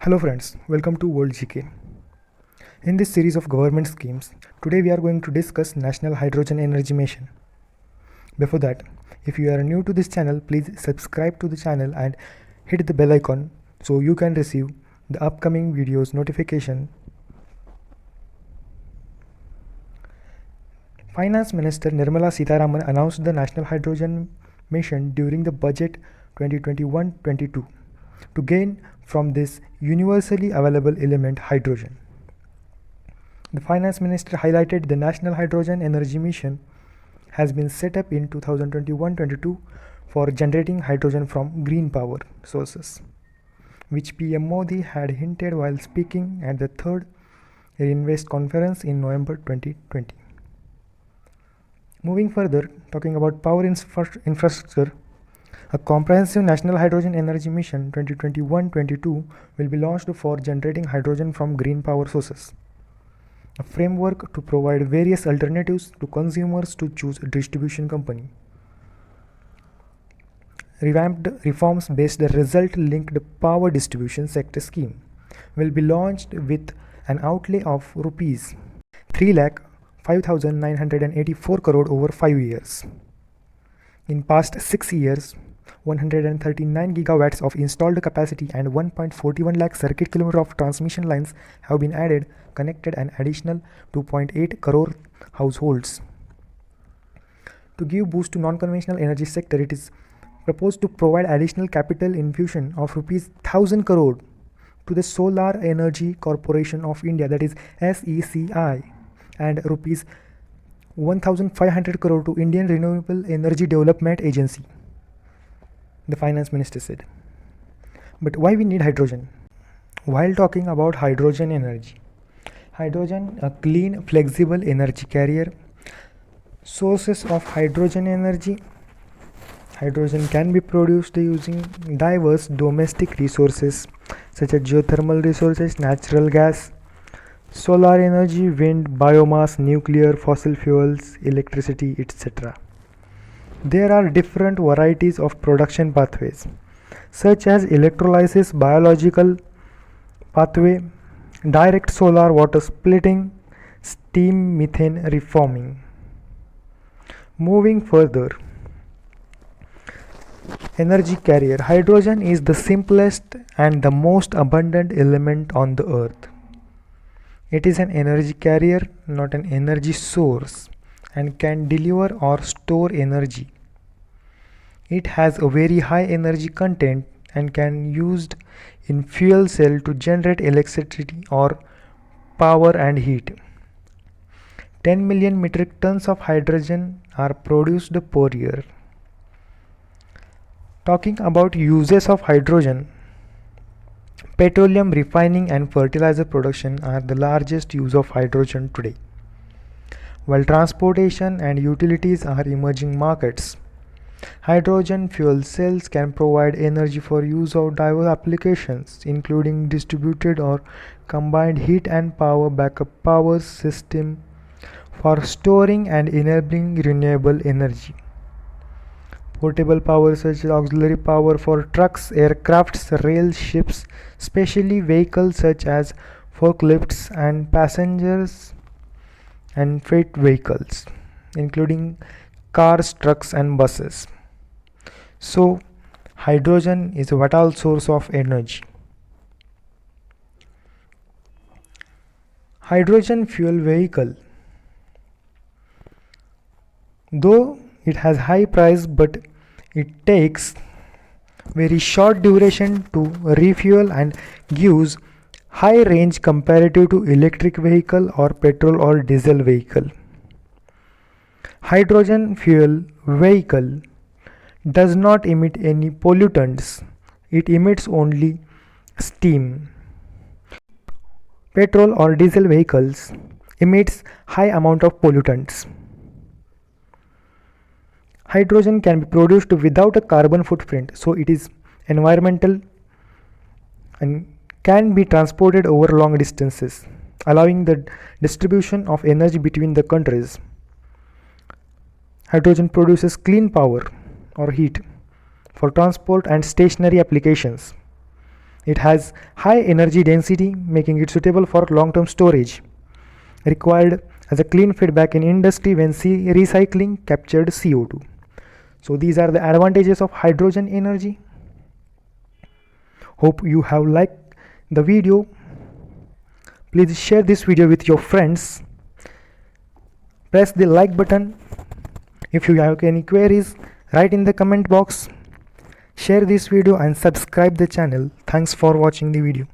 Hello friends, welcome to World GK. In this series of government schemes, today we are going to discuss National Hydrogen Energy Mission. Before that, if you are new to this channel, please subscribe to the channel and hit the bell icon so you can receive the upcoming videos notification. Finance Minister Nirmala Sitharaman announced the National Hydrogen Mission during the budget 2021-22 to gain from this universally available element hydrogen. The Finance Minister highlighted the National Hydrogen Energy Mission has been set up in 2021-22 for generating hydrogen from green power sources, which PM Modi had hinted while speaking at the third Invest conference in November 2020. Moving further, talking about power infrastructure, a comprehensive National Hydrogen Energy Mission 2021-22 will be launched for generating hydrogen from green power sources, a framework to provide various alternatives to consumers to choose a distribution company. Revamped reforms-based result-linked power distribution sector scheme will be launched with an outlay of Rs 3,05,984 crore over 5 years. In past 6 years, 139 gigawatts of installed capacity and 1.41 lakh circuit kilometer of transmission lines have been added, connected an additional 2.8 crore households. To give boost to non-conventional energy sector, it is proposed to provide additional capital infusion of Rs 1,000 crore to the Solar Energy Corporation of India, that is SECI, and Rs 1,500 crore to Indian Renewable Energy Development Agency, the Finance Minister said. But why we need hydrogen? While talking about hydrogen energy, hydrogen, a clean, flexible energy carrier. Sources of hydrogen energy. Hydrogen can be produced using diverse domestic resources such as geothermal resources, natural gas, solar energy, wind, biomass, nuclear, fossil fuels, electricity, etc. There are different varieties of production pathways, such as electrolysis, biological pathway, direct solar water splitting, steam methane reforming. Moving further, energy carrier. Hydrogen is the simplest and the most abundant element on the earth. It is an energy carrier, not an energy source, and can deliver or store energy. It has a very high energy content and can used in fuel cell to generate electricity or power and heat. 10 million metric tons of hydrogen are produced per year. Talking about uses of hydrogen, petroleum refining and fertilizer production are the largest use of hydrogen today, while transportation and utilities are emerging markets. Hydrogen fuel cells can provide energy for use of diverse applications, including distributed or combined heat and power backup power system for storing and enabling renewable energy. Portable power such as auxiliary power for trucks, aircrafts, rail, ships, specially vehicles such as forklifts and passengers and freight vehicles, including cars, trucks and buses. So, hydrogen is a vital source of energy. Hydrogen fuel vehicle. Though it has high price, but it takes very short duration to refuel and gives high range comparative to electric vehicle or petrol or diesel vehicle. Hydrogen fuel vehicle does not emit any pollutants. It emits only steam. Petrol or diesel vehicles emits high amount of pollutants. Hydrogen can be produced without a carbon footprint, so it is environmental and can be transported over long distances, allowing the distribution of energy between the countries. Hydrogen produces clean power or heat for transport and stationary applications. It has high energy density, making it suitable for long-term storage. Required as a clean feedback in industry when recycling captured CO2. So these are the advantages of hydrogen energy. Hope you have liked the video. Please share this video with your friends. Press the like button. If you have any queries, write in the comment box. Share this video and subscribe the channel. Thanks for watching the video.